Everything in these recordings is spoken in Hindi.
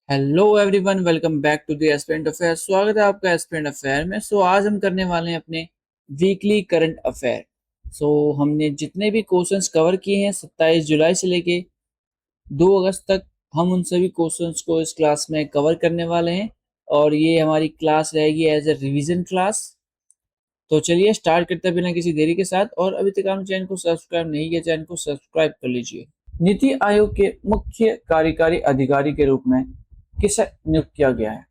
Hello everyone, welcome back to the aspirant affair. स्वागत है आपका एस्पिरेंट अफेयर में। आज हम करने वाले हैं अपने वीकली करंट अफेयर। हमने जितने भी क्वेश्चंस कवर किए हैं 27 जुलाई से लेके 2 अगस्त तक, हम उन सभी क्वेश्चंस को इस क्लास में कवर करने वाले हैं। और ये हमारी क्लास रहेगी एज ए रिवीजन क्लास। तो चलिए स्टार्ट करते हैं बिना किसी देरी के साथ। और अभी तक आपने चैनल को सब्सक्राइब नहीं किया, चैनल को सब्सक्राइब कर लीजिए। नीति आयोग के मुख्य कार्यकारी अधिकारी के रूप में किसे नियुक्त किया गया है?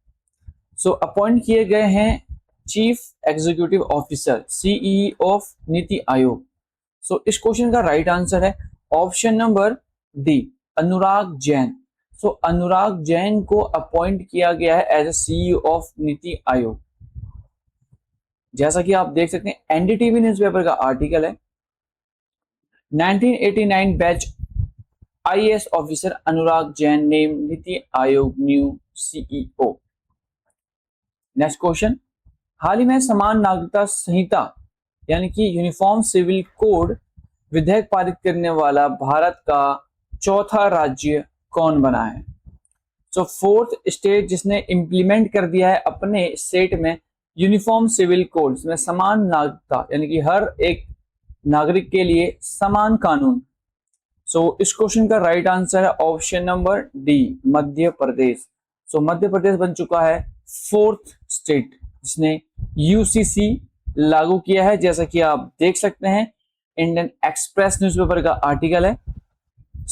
अपॉइंट किए गए हैं chief executive officer CE of Niti Aayog. इस क्वेश्चन का राइट आंसर है option number D, Anurag Jain. Anurag Jain को अपॉइंट किया गया है as a CEO of Niti आयोग। जैसा कि आप देख सकते हैं एनडीटीवी न्यूज़पेपर का आर्टिकल है, 1989 batch IAS officer Anurag Jain name NITI Aayog new CEO. Next question, हाल ही में समान नागरिकता संहिता यानी कि यूनिफॉर्म सिविल कोड विधेयक पारित करने वाला भारत का चौथा राज्य कौन बना है? फोर्थ स्टेट जिसने इंप्लीमेंट कर दिया है अपने स्टेट में यूनिफॉर्म सिविल कोड, इसमें समान नागरिकता यानी कि हर एक नागरिक के लिए समान कानून। इस क्वेश्चन का राइट आंसर है option number D, Madhya Pradesh. Madhya Pradesh बन चुका है फोर्थ स्टेट जिसने यूसीसी लागू किया है। जैसा कि आप देख सकते हैं इंडियन एक्सप्रेस न्यूज़पेपर का आर्टिकल है।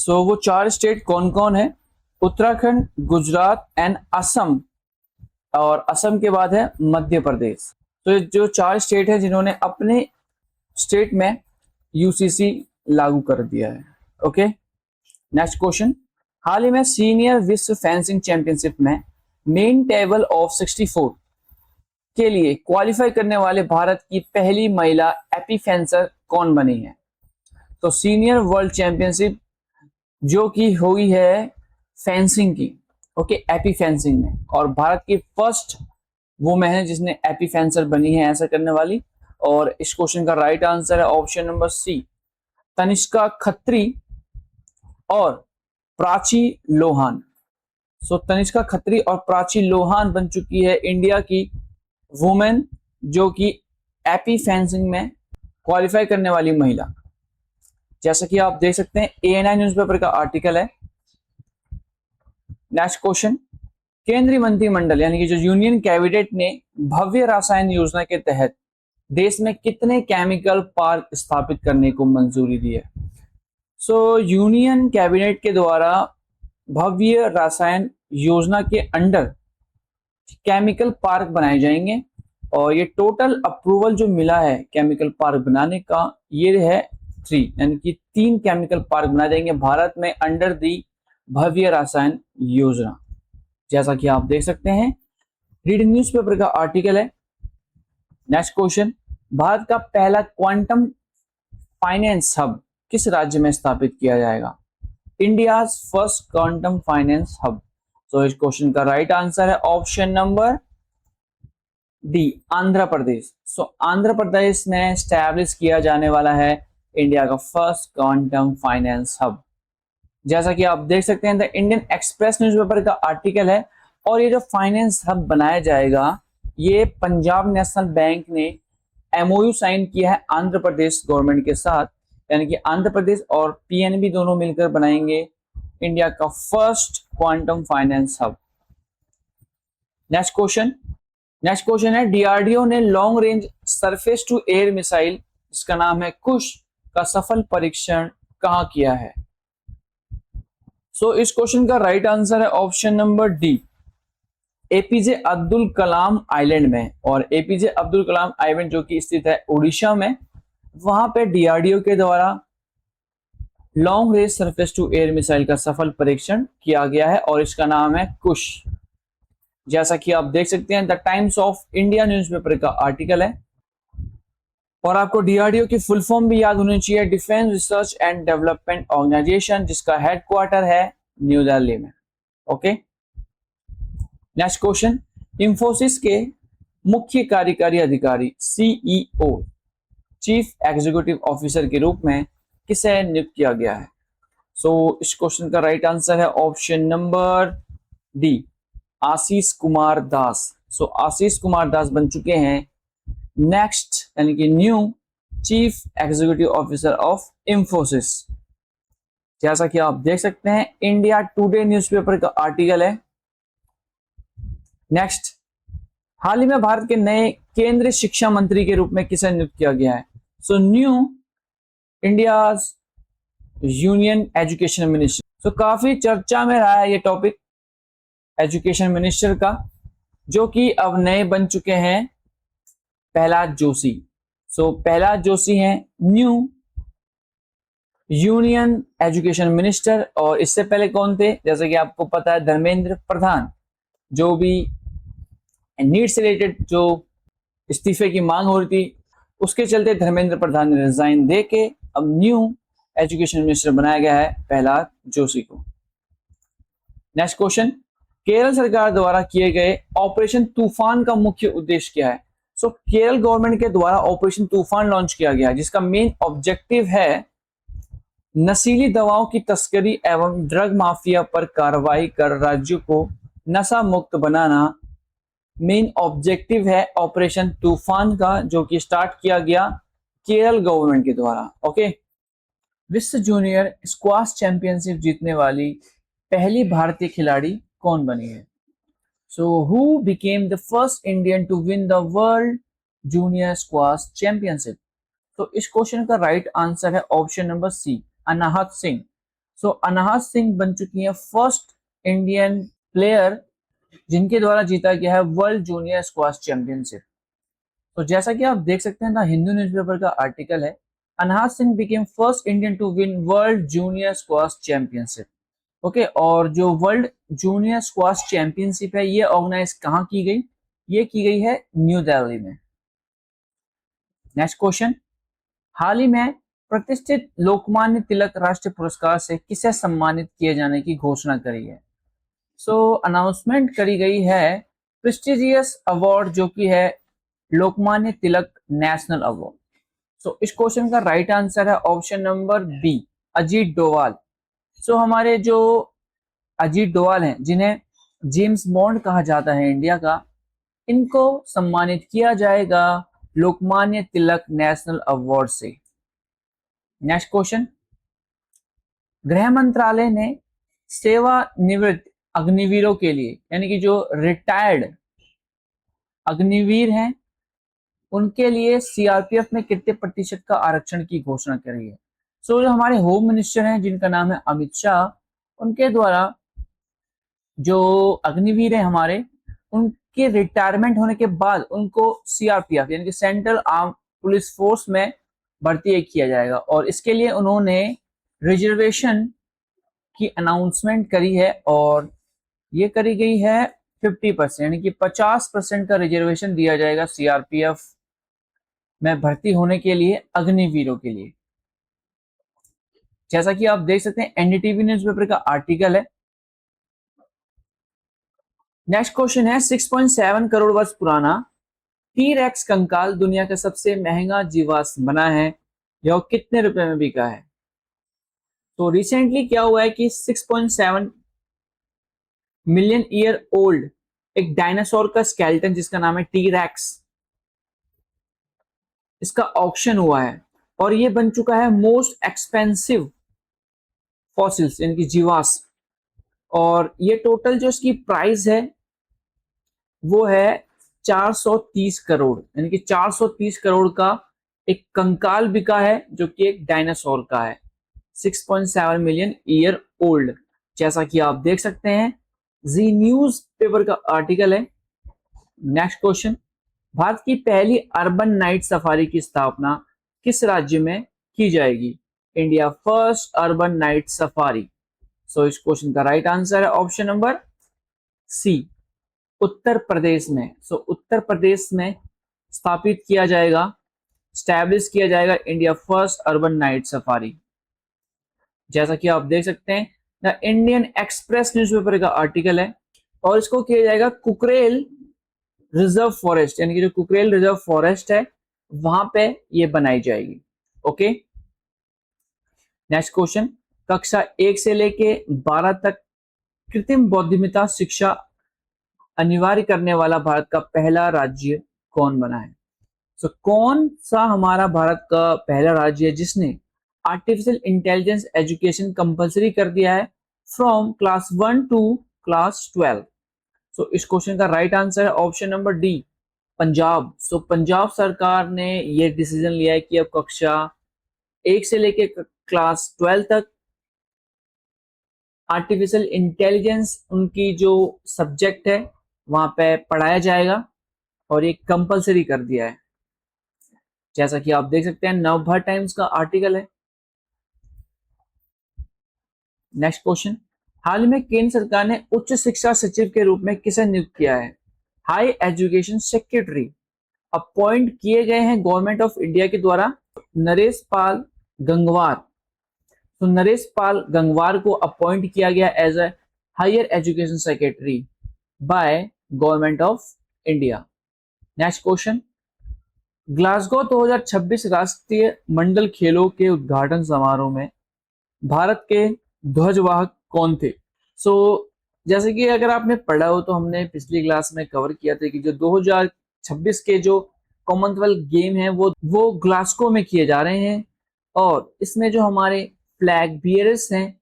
वो 4 स्टेट कौन कौन है? उत्तराखंड, गुजरात एंड असम, और असम के बाद है मध्य प्रदेश। ये जो 4 स्टेट है जिन्होंने अपने स्टेट में यूसीसी लागू कर दिया है। ओके, नेक्स्ट क्वेश्चन, हाल ही में सीनियर विश्व फेंसिंग चैंपियनशिप में मेन टेबल ऑफ 64 के लिए क्वालिफाई करने वाले भारत की पहली महिला एपी फेंसर कौन बनी है? सीनियर वर्ल्ड चैंपियनशिप जो कि हुई है फेंसिंग की, ओके, एपी फेंसिंग में, और भारत की फर्स्ट वुमेन है जिसने एपी फेंसर बनी है ऐसा करने वाली। और इस क्वेश्चन का राइट आंसर है option number C, Tanishka Khatri और प्राची लोहान। तनिष्का खत्री और प्राची लोहान बन चुकी है इंडिया की वुमेन जो कि एपी फेंसिंग में क्वालिफाई करने वाली महिला। जैसा कि आप देख सकते हैं एएनआई न्यूज़पेपर का आर्टिकल है। नेक्स्ट क्वेश्चन, केंद्रीय मंत्रिमंडल यानी कि जो यूनियन कैबिनेट ने भव्य रसायन योजना के तहत देश में कितने केमिकल पार्क स्थापित करने को मंजूरी दी है? यूनियन कैबिनेट के द्वारा भव्य रसायन योजना के अंडर केमिकल पार्क बनाए जाएंगे, और ये टोटल अप्रूवल जो मिला है केमिकल पार्क बनाने का ये है 3, यानी कि 3 केमिकल पार्क बनाए जाएंगे भारत में अंडर दी भव्य रसायन योजना। जैसा कि आप देख सकते हैं रीडिंग न्यूज़पेपर का आर्टिकल है। नेक्स्ट क्वेश्चन, भारत का पहला क्वांटम फाइनेंस हब किस राज्य में स्थापित किया जाएगा? India's first quantum finance hub. इस क्वेश्चन का राइट आंसर है option number D, Andhra Pradesh. Andhra Pradesh में एस्टैब्लिश किया जाने वाला है इंडिया का फर्स्ट क्वांटम फाइनेंस हब। जैसा कि आप देख सकते हैं द इंडियन एक्सप्रेस न्यूज़पेपर का आर्टिकल है। और ये जो फाइनेंस हब बनाया जाएगा ये पंजाब नेशनल बैंक ने एमओयू साइन किया है आंध्र प्रदेश गवर्नमेंट के साथ, यानी कि आंध्र प्रदेश और पीएनबी दोनों मिलकर बनाएंगे इंडिया का first quantum finance hub. Next question है डीआरडीओ ने long range surface to air missile जिसका नाम है कुश का सफल परीक्षण कहां किया है? इस क्वेश्चन का राइट आंसर है option number D, APJ Abdul Kalam island में। और एपीजे अब्दुल कलाम आइलैंड जो कि स्थित है उड़ीसा में, वहां पे डीआरडीओ के द्वारा long range surface to air missile का सफल परीक्षण किया गया है और इसका नाम है कुश। जैसा कि आप देख सकते हैं the Times of India newspaper का आर्टिकल है। और आपको डीआरडीओ की फुल फॉर्म भी याद होनी चाहिए, defence research and development organisation, जिसका हेडक्वार्टर है न्यू दिल्ली में। ओके, नेक्स्ट क्वेश्चन, इंफोसिस के मुख्य कार्यकारी अधिकारी सीईओ, चीफ एग्जीक्यूटिव ऑफिसर के रूप में किसे नियुक्त किया गया है? इस क्वेश्चन का राइट आंसर है option number D, Ashish Kumar Das. सो आशीष कुमार दास बन चुके हैं नेक्स्ट यानी कि new chief executive officer of Infosys. जैसा कि आप देख सकते हैं इंडिया टुडे न्यूज़पेपर का आर्टिकल है। नेक्स्ट, हाल ही में भारत के नए केंद्रीय शिक्षा मंत्री के रूप में किसे नियुक्त किया गया है? So new India union education minister. सो काफी चर्चा में रहा है ये टॉपिक एजुकेशन मिनिस्टर का, जो कि अब नए बन चुके हैं प्रहलाद जोशी। सो प्रहलाद जोशी हैं न्यू यूनियन एजुकेशन मिनिस्टर। और इससे पहले कौन थे? जैसे कि आपको पता है धर्मेंद्र प्रधान, जो भी नीट से रिलेटेड जो इस्तीफे की मांग हो रही थी, उसके चलते धर्मेंद्र प्रधान ने रिजाइन दे के अब न्यू एजुकेशन मिनिस्टर बनाया गया है प्रहलाद जोशी को। नेक्स्ट क्वेश्चन, केरल सरकार द्वारा किए गए ऑपरेशन तूफान का मुख्य उद्देश्य क्या है? सो केरल गवर्नमेंट के द्वारा ऑपरेशन तूफान लॉन्च किया गया है, जिसका मेन ऑब्जेक्टिव है नशीली दवाओं की तस्करी एवं ड्रग माफिया पर कार्रवाई कर राज्यों को नशा मुक्त बनाना मेन ऑब्जेक्टिव है ऑपरेशन तूफान का, जो कि स्टार्ट किया गया केरल गवर्नमेंट के द्वारा। ओके, विश्व जूनियर स्क्वाश चैंपियनशिप जीतने वाली पहली भारतीय खिलाड़ी कौन बनी है? So who became the first Indian to win the world junior squash championship? तो इस क्वेश्चन का राइट आंसर है option number C, Anahat Singh. So Anahat Singh बन चुकी है फर्स्ट इंडियन प्लेयर जिनके द्वारा जीता गया है वर्ल्ड जूनियर स्क्वाश चैंपियनशिप। तो जैसा कि आप देख सकते हैं ना, हिंदू न्यूज़पेपर का आर्टिकल है, Anahat Singh became first Indian to win world junior squash championship. Okay, और जो वर्ल्ड जूनियर स्क्वाश चैंपियनशिप है ये ऑर्गेनाइज कहाँ की गई? ये की गई है न्यू दिल्ली में। नेक्स्ट क्वेश्चन, हाल ही में प्रतिष्ठित लोकमान्य तिलक राष्ट्रीय पुरस्कार से किसे सम्मानित किए जाने की घोषणा करी है? सो अनाउंसमेंट करी गई है प्रेस्टिजियस अवार्ड, जो कि है Lokmanya Tilak national award. So इस क्वेश्चन का राइट आंसर है option number B, Ajit Doval. So हमारे जो अजीत डोवाल हैं, जिन्हें जेम्स बॉन्ड कहा जाता है इंडिया का, इनको सम्मानित किया जाएगा लोकमान्य तिलक नेशनल अवार्ड से। नेक्स्ट क्वेश्चन, गृह मंत्रालय ने सेवानिवृत्त अग्निवीरों के लिए यानी कि जो रिटायर्ड अग्निवीर हैं उनके लिए सीआरपीएफ में कितने प्रतिशत का आरक्षण की घोषणा करी है? सो जो हमारे होम मिनिस्टर हैं जिनका नाम है अमित शाह, उनके द्वारा जो अग्निवीर हैं हमारे, उनके रिटायरमेंट होने के बाद उनको सीआरपीएफ यानी कि सेंट्रल आर्म पुलिस फोर्स में भर्ती किया जाएगा। और इसके लिए उन्होंने रिजर्वेशन की अनाउंसमेंट करी है, और ये करी गई है 50% यानी कि 50% का रिजर्वेशन दिया जाएगा सीआरपीएफ में भर्ती होने के लिए अग्निवीरों के लिए। जैसा कि आप देख सकते हैं एनडीटीवी न्यूज़पेपर का आर्टिकल है। नेक्स्ट क्वेश्चन है 6.7 करोड़ वर्ष पुराना टी-रेक्स कंकाल दुनिया का सबसे महंगा जीवाश्म बना है, यह कितने रुपए में बिका है? तो रिसेंटली क्या हुआ है कि 6.7 मिलियन ईयर ओल्ड एक डायनासोर का स्केलेटन जिसका नाम है टी-रेक्स, इसका ऑक्शन हुआ है और ये बन चुका है मोस्ट एक्सपेंसिव फॉसिल्स यानी कि जीवाश्म। और ये टोटल जो इसकी प्राइस है वो है 430 करोड़ यानी कि 430 करोड़ का एक कंकाल बिका है, जो कि एक डायनासोर का है, 6.7 मिलियन ईयर ओल्ड। जैसा कि आप देख सकते हैं जी न्यूज पेपर का आर्टिकल है। नेक्स्ट क्वेश्चन, भारत की पहली अर्बन नाइट सफारी की स्थापना किस राज्य में की जाएगी? India first urban night safari. So इस क्वेश्चन का राइट आंसर है option number C, Uttar Pradesh में। सो उत्तर प्रदेश में स्थापित किया जाएगा, स्टैब्लिश किया जाएगा India first urban night safari. जैसा कि आप देख सकते हैं द इंडियन एक्सप्रेस न्यूज़पेपर का आर्टिकल है, और इसको किया जाएगा कुकरेल रिजर्व फॉरेस्ट यानी कि जो कुकरेल रिजर्व फॉरेस्ट है वहां पे ये बनाई जाएगी। ओके, नेक्स्ट क्वेश्चन, कक्षा 1 से लेके 12 तक कृत्रिम बुद्धिमत्ता शिक्षा अनिवार्य करने वाला भारत का पहला राज्य कौन बना है? सो कौन सा हमारा भारत का पहला राज्य है जिसने आर्टिफिशियल इंटेलिजेंस एजुकेशन कंपलसरी कर दिया है फ्रॉम क्लास 1 टू क्लास 12? सो इस क्वेश्चन का राइट आंसर है ऑप्शन नंबर डी, पंजाब। सो पंजाब सरकार ने ये डिसीजन लिया है कि अब कक्षा 1 से लेके क्लास 12 तक आर्टिफिशियल इंटेलिजेंस उनकी जो सब्जेक्ट है वहां पे पढ़ाया जाएगा और ये कंपलसरी कर दिया है। जैसा कि आप देख सकते हैं नवभारत टाइम्स का आर्टिकल है। नेक्स्ट क्वेश्चन, हाल ही में केंद्र सरकार ने उच्च शिक्षा सचिव के रूप में किसे नियुक्त किया है? हाई एजुकेशन सेक्रेटरी अपॉइंट किए गए हैं गवर्नमेंट ऑफ इंडिया के द्वारा नरेश पाल गंगवार। तो नरेश पाल गंगवार को अपॉइंट किया गया as a higher education secretary by government of India. Next question, Glasgow 2026 राष्ट्रीय मंडल खेलों के उद्घाटन समारोह में भारत के ध्वजवाहक कौन थे? सो जैसे कि अगर आपने पढ़ा हो तो हमने पिछली क्लास में कवर किया था कि जो 2026 के जो कॉमनवेल्थ गेम है वो ग्लासगो में किए जा रहे हैं और इसमें जो हमारे फ्लैग बियरर्स हैं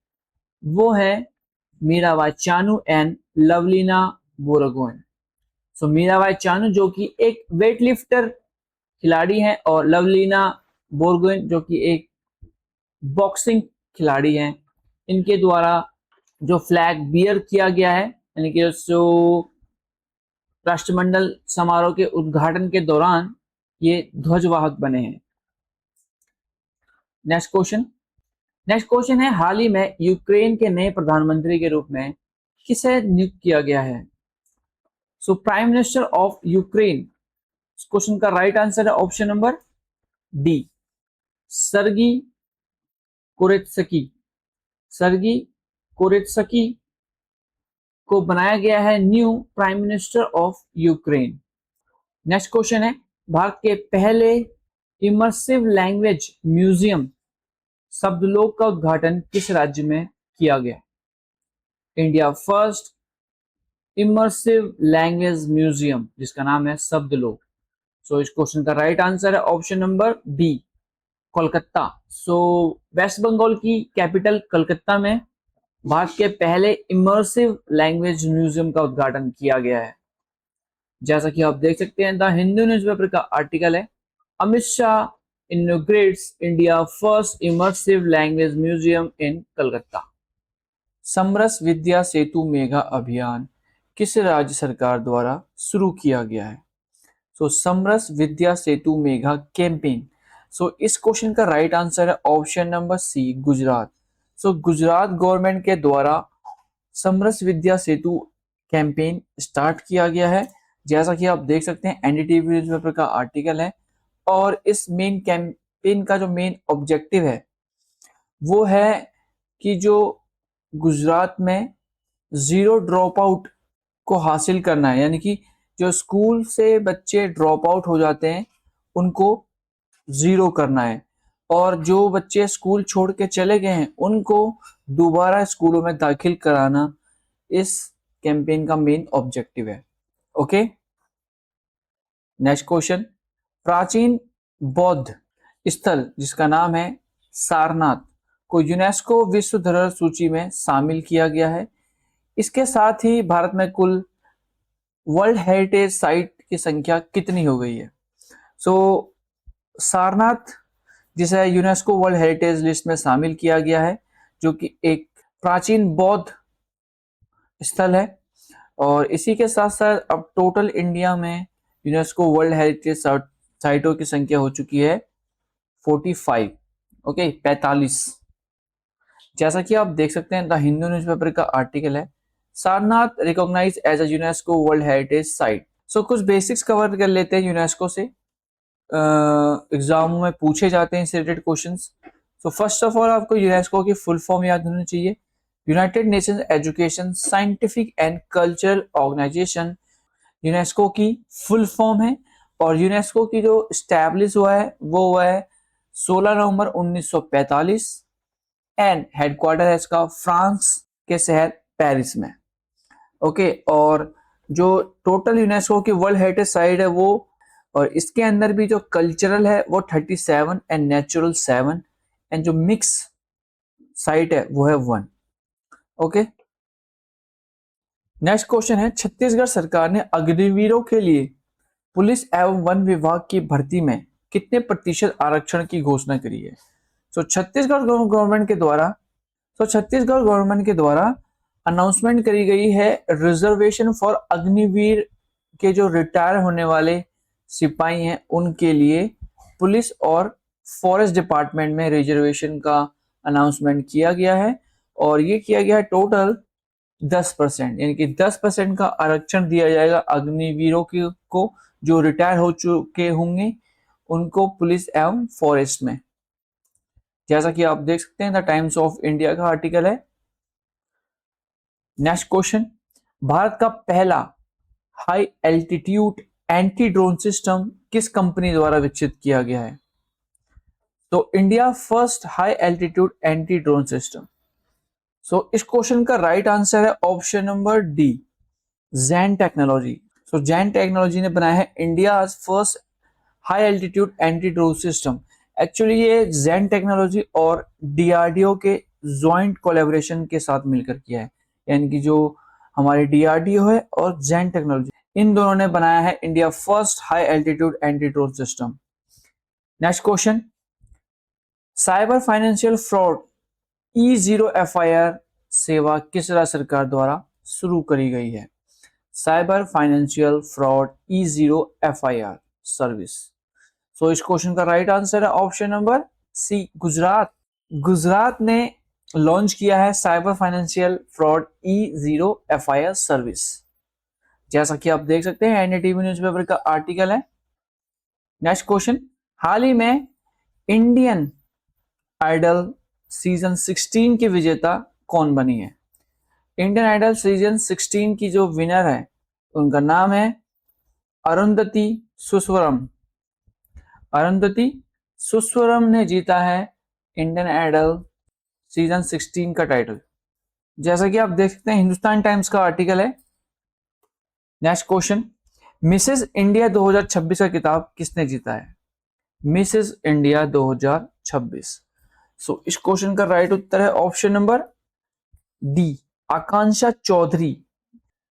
वो है मीराबाई चानू एंड लवलीना बोरगोहेन। सो मीराबाई चानू जो कि एक वेट लिफ्टर खिलाड़ी हैं और लवलीना बोरगोहेन जो कि एक बॉक्सिंग खिलाड़ी हैं, इनके द्वारा जो फ्लैग बियर किया गया है यानी कि जो राष्ट्रमंडल समारोह के उद्घाटन के दौरान ये ध्वजवाहक बने हैं। नेक्स्ट क्वेश्चन है हाल ही में यूक्रेन के नए प्रधानमंत्री के रूप में किसे नियुक्त किया गया है? So prime minister of Ukraine, इस क्वेश्चन का राइट आंसर है ऑप्शन नंबर डी, सर्गी कोरेत्स्की। सर्गी कोरेत्स्की को बनाया गया है new prime minister of Ukraine. Next question है भारत के पहले इमर्सिव लैंग्वेज म्यूजियम शब्दलोक का उद्घाटन किस राज्य में किया गया? India first immersive language museum जिसका नाम है शब्दलोक। सो इस क्वेश्चन का राइट आंसर है ऑप्शन नंबर बी, कोलकाता। सो वेस्ट बंगाल की कैपिटल कलकत्ता में भारत के पहले इमर्सिव लैंग्वेज म्यूजियम का उद्घाटन किया गया है। जैसा कि आप देख सकते हैं द हिंदू न्यूज़पेपर का आर्टिकल है, Amit Shah inaugurates India first immersive language museum in Calcutta. समरस विद्या सेतु मेगा अभियान किस राज्य सरकार द्वारा शुरू किया गया है? सो समरस विद्या सेतु मेगा कैंपेन। सो इस क्वेश्चन का राइट आंसर है ऑप्शन नंबर सी, गुजरात। सो गुजरात गवर्नमेंट के द्वारा समरस विद्या सेतु कैंपेन स्टार्ट किया गया है। जैसा कि आप देख सकते हैं एनडीटीवी न्यूज़पेपर का आर्टिकल है और इस मेन कैंपेन का जो मेन ऑब्जेक्टिव है वो है कि जो गुजरात में जीरो ड्रॉप आउट को हासिल करना है, यानी कि जो स्कूल से बच्चे ड्रॉप आउट हो जाते हैं उनको जीरो करना है और जो बच्चे स्कूल छोड़ के चले गए हैं उनको दोबारा स्कूलों में दाखिल कराना इस कैंपेन का मेन ऑब्जेक्टिव है। ओके, नेक्स्ट क्वेश्चन, प्राचीन बौद्ध स्थल जिसका नाम है सारनाथ को यूनेस्को विश्व धरोहर सूची में शामिल किया गया है। इसके साथ ही भारत में कुल वर्ल्ड हेरिटेज साइट की संख्या कितनी हो गई है? सो सारनाथ जिसे यूनेस्को वर्ल्ड हेरिटेज लिस्ट में शामिल किया गया है जो कि एक प्राचीन बौद्ध स्थल है और इसी के साथ साथ अब टोटल इंडिया में यूनेस्को वर्ल्ड हेरिटेज साइटों की संख्या हो चुकी है 45। ओके, 45। जैसा कि आप देख सकते हैं द हिंदू न्यूज़पेपर का आर्टिकल है, Sarnath recognise as a UNESCO world heritage site. So कुछ बेसिक्स कवर कर लेते हैं यूनेस्को से, एग्जाम में पूछे जाते हैं इससे related questions. So first of all आपको यूनेस्को की फुल फॉर्म याद होनी चाहिए, United Nations Education Scientific and Cultural Organization UNESCO की फुल फॉर्म है और यूनेस्को की जो स्टैब्लिश हुआ है वो हुआ है 16 नवंबर 1945 एंड हेडक्वार्टर है इसका फ्रांस के शहर पेरिस में। ओके, और जो टोटल यूनेस्को की वर्ल्ड हेरिटेज साइट है वो, और इसके अंदर भी जो कल्चरल है वो 37 एंड नेचुरल 7 एंड जो मिक्स साइट है वो है 1। ओके, नेक्स्ट क्वेश्चन है, छत्तीसगढ़ सरकार ने अग्निवीरों के लिए पुलिस एवं वन विभाग की भर्ती में कितने प्रतिशत आरक्षण की घोषणा करी है? छत्तीसगढ़ गवर्नमेंट के द्वारा अनाउंसमेंट करी गई है रिजर्वेशन फॉर अग्निवीर के जो रिटायर होने वाले सिपाही हैं उनके लिए पुलिस और फॉरेस्ट डिपार्टमेंट में रिजर्वेशन का अनाउंसमेंट किया गया है, और ये किया गया है टोटल 10%, यानी कि 10% का आरक्षण दिया जाएगा अग्निवीरों को जो रिटायर हो चुके होंगे उनको पुलिस एवं फॉरेस्ट में। जैसा कि आप देख सकते हैं द टाइम्स ऑफ इंडिया का आर्टिकल है। नेक्स्ट क्वेश्चन, भारत का पहला high altitude anti drone system किस कंपनी द्वारा विकसित किया गया है? तो India first high altitude anti drone system. So इस क्वेश्चन का राइट आंसर है option number D, Zen technology. So Zen technology ने बनाया है India first high altitude anti drone system. Actually ये जैन टेक्नोलॉजी और डीआरडीओ के ज्वाइंट कोलैबोरेशन के साथ मिलकर किया है, यानी कि जो हमारे डीआरडीओ है और जैन टेक्नोलॉजी इन दोनों ने बनाया है India first high altitude anti drone system. Next question, cyber financial fraud E0 FIR सेवा किस राज्य सरकार द्वारा शुरू करी गई है? Cyber financial fraud E0 FIR सर्विस। सो इस क्वेश्चन का राइट आंसर है option number C, Gujarat. Gujarat ने लॉन्च किया है cyber financial fraud E0 FIR सर्विस, जैसा कि आप देख सकते हैं एनडीटीवी न्यूज़पेपर का आर्टिकल है। नेक्स्ट क्वेश्चन, हाल ही में इंडियन आइडल सीजन 16 की विजेता कौन बनी है? इंडियन आइडल सीजन 16 की जो विनर है उनका नाम है अरुंधति सुस्वरम। अरुंधति सुस्वरम ने जीता है इंडियन आइडल सीजन 16 का टाइटल, जैसा कि आप देख सकते हैं हिंदुस्तान टाइम्स का आर्टिकल है। नेक्स्ट क्वेश्चन, मिसेस इंडिया 2026 का खिताब किसने जीता है? Mrs India 2026। सो इस क्वेश्चन का राइट उत्तर है ऑप्शन नंबर डी, आकांक्षा चौधरी।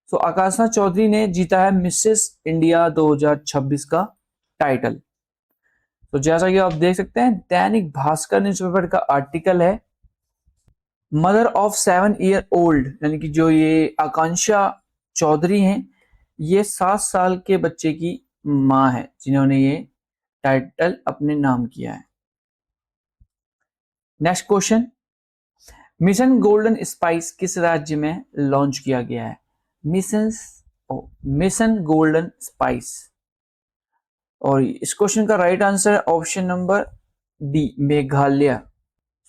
सो आकांक्षा चौधरी ने जीता है मिसेस इंडिया 2026 का टाइटल। तो जैसा कि आप देख सकते हैं दैनिक भास्कर न्यूज़पेपर का आर्टिकल है, मदर ऑफ 7 ईयर ओल्ड, यानी कि जो ये आकांक्षा चौधरी हैं ये 7 साल के बच्चे की मां है जिन्होंने ये टाइटल अपने नाम किया है। Next question, mission golden spice किस राज्य में लॉन्च किया गया है? मिशन गोल्डन स्पाइस, और इस क्वेश्चन का राइट आंसर है ऑप्शन नंबर डी, मेघालय।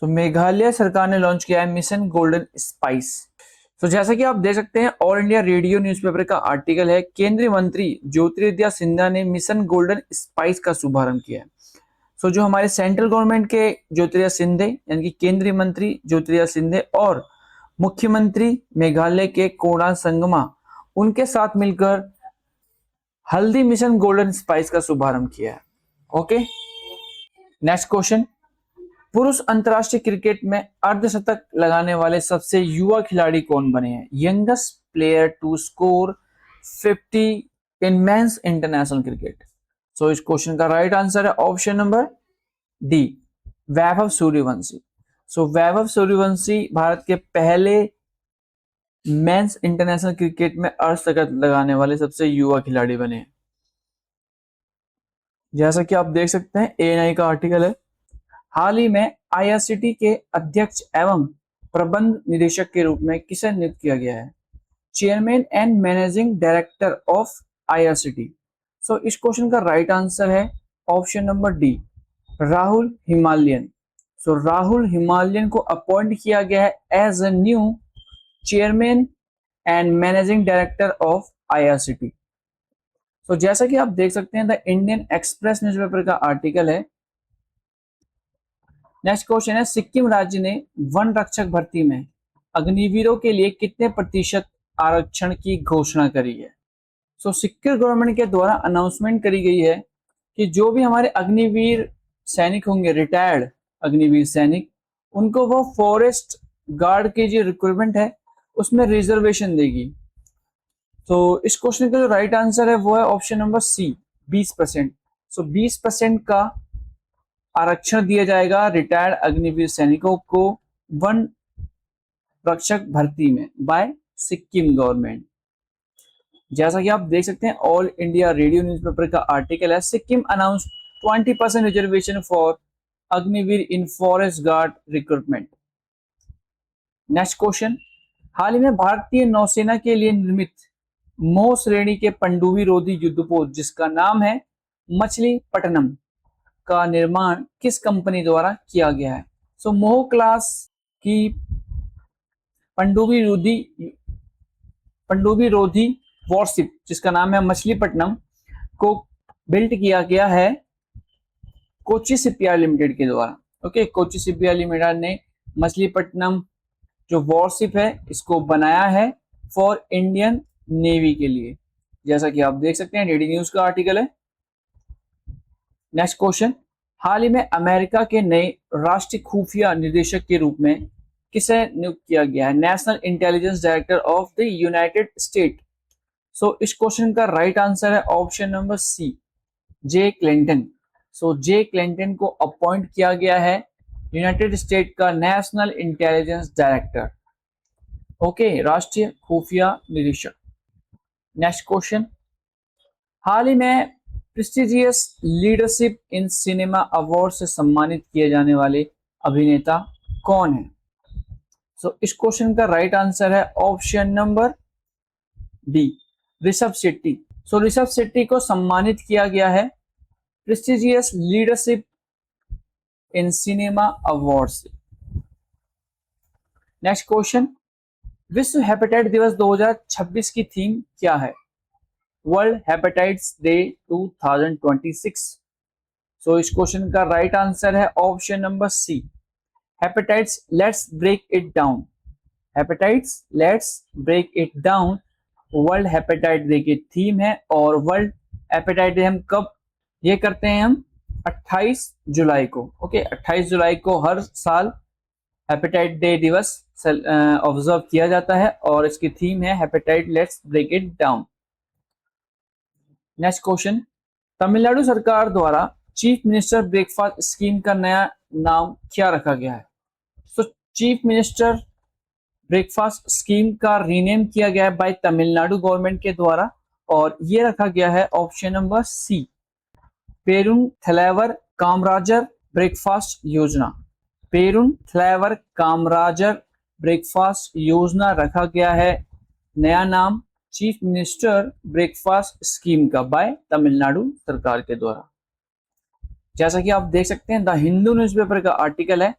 तो मेघालय सरकार ने लॉन्च किया है मिशन गोल्डन स्पाइस। तो जैसा कि आप देख सकते हैं ऑल इंडिया रेडियो न्यूज़पेपर का आर्टिकल है, केंद्रीय मंत्री ज्योतिरादित्य सिंधिया ने मिशन गोल्डन स्पाइस का शुभारंभ किया है। सो जो हमारे सेंट्रल गवर्नमेंट के ज्योतिरादित्य सिंधिया यानी कि केंद्रीय मंत्री ज्योतिरादित्य सिंधिया और मुख्यमंत्री मेघालय के कोड़ा संगमा उनके साथ मिलकर हल्दी मिशन गोल्डन स्पाइस का शुभारंभ किया है। ओके, नेक्स्ट क्वेश्चन, पुरुष अंतरराष्ट्रीय क्रिकेट में अर्धशतक लगाने वाले सबसे युवा खिलाड़ी कौन बने हैं? Youngest player to score 50 in men's international cricket. So इस क्वेश्चन का राइट आंसर है option number D, Vaibhav Suryavanshi. So Vaibhav Suryavanshi Bharat के पहले मेंस इंटरनेशनल क्रिकेट में अर्धशतक लगाने वाले सबसे युवा खिलाड़ी बने हैं। जैसा कि आप देख सकते हैं एएनआई का आर्टिकल है, हाल ही में आईआरसीटी के अध्यक्ष एवं प्रबंध निदेशक के रूप में किसे नियुक्त किया गया है? Chairman and managing director of IRCTC. So इस क्वेश्चन का राइट आंसर है option number D, Rahul Himalayan. So Rahul Himalayan को अपॉइंट किया गया है as a new chairman and managing director of IRCTC. तो जैसा कि आप देख सकते हैं द इंडियन एक्सप्रेस न्यूज़पेपर का आर्टिकल है। नेक्स्ट क्वेश्चन है, सिक्किम राज्य ने वन रक्षक भर्ती में अग्निवीरों के लिए कितने प्रतिशत आरक्षण की घोषणा करी है? सो सिक्किम गवर्नमेंट के द्वारा अनाउंसमेंट करी गई है कि जो भी हमारे अग्निवीर सैनिक होंगे, रिटायर्ड अग्निवीर सैनिक, उनको वो फॉरेस्ट गार्ड की जो रिक्रूटमेंट है उसमें रिजर्वेशन देगी। तो इस क्वेश्चन का जो राइट आंसर है वो है ऑप्शन नंबर सी, 20%। सो 20% का आरक्षण दिया जाएगा रिटायर्ड अग्निवीर सैनिकों को वन रक्षक भर्ती में बाय सिक्किम गवर्नमेंट। जैसा कि आप देख सकते हैं, ऑल इंडिया रेडियो न्यूज़पेपर का आर्टिकल है, Sikkim announce 20% reservation for Agniveer in forest guard recruitment. Next question, हाल ही में भारतीय नौसेना के लिए निर्मित मोह श्रेणी के पनडुब्बी रोधी युद्धपोत जिसका नाम है मछलीपट्टनम का निर्माण किस कंपनी द्वारा किया गया है? सो मोह क्लास की पनडुब्बी रोधी वॉरशिप जिसका नाम है मछलीपट्टनम को बिल्ट किया गया है कोची शिपयार्ड लिमिटेड के द्वारा। ओके, कोची शिपयार्ड लिमिटेड ने मछलीपट्टनम जो वॉरशिप है इसको बनाया है फॉर इंडियन नेवी के लिए, जैसा कि आप देख सकते हैं, डीडी न्यूज का आर्टिकल है। नेक्स्ट क्वेश्चन, हाल ही में अमेरिका के नए राष्ट्रीय खुफिया निदेशक के रूप में किसे नियुक्त किया गया है? National intelligence director of the United State. So इस क्वेश्चन का राइट आंसर है option number C, J Clinton. So J Clinton को अपॉइंट किया गया है यूनाइटेड स्टेट का नेशनल इंटेलिजेंस डायरेक्टर। ओके, राष्ट्रीय खुफिया निदेशक। नेक्स्ट क्वेश्चन, हाल ही में prestigious leadership in cinema award से सम्मानित किए जाने वाले अभिनेता कौन है? सो इस क्वेश्चन का राइट आंसर है option number D, Rishabh Shetty. So Rishabh Shetty को सम्मानित किया गया है prestigious leadership in cinema award से। नेक्स्ट क्वेश्चन, विश्व हेपेटाइटिस दिवस 2026 की थीम क्या है? World hepatitis day 2026। सो इस क्वेश्चन का राइट आंसर है option number C, hepatitis let's break it down. Hepatitis let's break it down world hepatitis day की थीम है। और वर्ल्ड हेपेटाइटिस डे हम कब ये करते हैं? हम 28 जुलाई को। ओके, 28 जुलाई को हर साल हेपेटाइटिस डे दिवस ऑब्जर्व किया जाता है और इसकी थीम है hepatitis let's break it down. Next question, Tamil Nadu सरकार द्वारा चीफ मिनिस्टर ब्रेकफास्ट स्कीम का नया नाम क्या रखा गया है? तो चीफ मिनिस्टर ब्रेकफास्ट स्कीम का रीनेम किया गया है बाय तमिलनाडु गवर्नमेंट के द्वारा और ये रखा गया है ऑप्शन नंबर सी, पेरुन थलैवर कामराजर ब्रेकफास्ट योजना। पेरुन थलैवर कामराजर ब्रेकफास्ट योजना रखा गया है नया नाम चीफ मिनिस्टर ब्रेकफास्ट स्कीम का बाय तमिलनाडु सरकार के द्वारा। जैसा कि आप देख सकते हैं, द हिंदू न्यूज़पेपर का आर्टिकल है।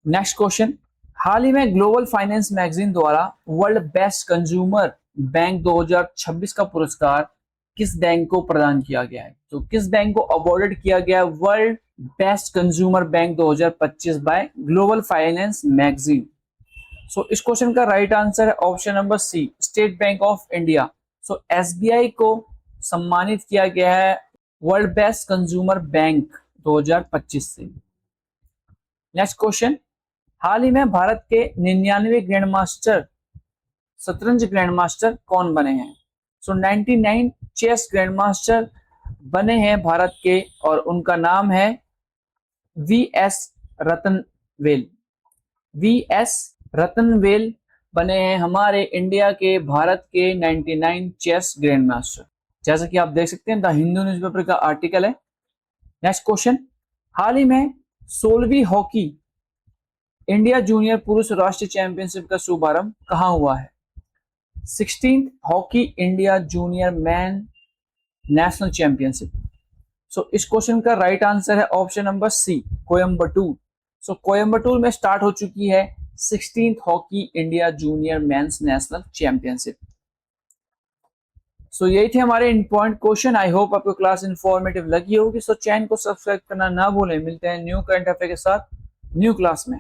नेक्स्ट क्वेश्चन, हाल ही में ग्लोबल फाइनेंस मैगजीन द्वारा वर्ल्ड बेस्ट कंज्यूमर बैंक 2026 का पुरस्कार किस बैंक को प्रदान किया गया है? तो किस बैंक को अवॉर्डेड किया गया है world best consumer bank 2025 by global finance magazine? So इस क्वेश्चन का राइट आंसर है option number C, State Bank of India. So SBI को सम्मानित किया गया है वर्ल्ड बेस्ट कंज्यूमर बैंक 2025 से। नेक्स्ट क्वेश्चन, हाल ही में भारत के 99 ग्रैंड मास्टर शतरंज ग्रैंड मास्टर कौन बने हैं? सो 99 चेस ग्रैंड मास्टर बने हैं भारत के और उनका नाम है वीएस रतनवेल। वीएस रतनवेल बने हैं हमारे इंडिया के भारत के 99 चेस ग्रैंड मास्टर, जैसा कि आप देख सकते हैं, द हिंदू न्यूज़पेपर का आर्टिकल है। नेक्स्ट क्वेश्चन, हाल ही में 16वीं हॉकी इंडिया जूनियर पुरुष राष्ट्रीय चैंपियनशिप का शुभारंभ कहां हुआ है? 16th hockey India junior man national championship. So इस क्वेश्चन का राइट आंसर है option number C, Coimbatore. So Coimbatore में स्टार्ट हो चुकी है 16th hockey India junior men's national championship. So यही थे हमारे इंपॉर्टेंट क्वेश्चन। आई होप आपको क्लास इंफॉर्मेटिव लगी होगी। सो चैनल को सब्सक्राइब करना ना भूलें। मिलते हैं न्यू करंट अफेयर के साथ न्यू क्लास में।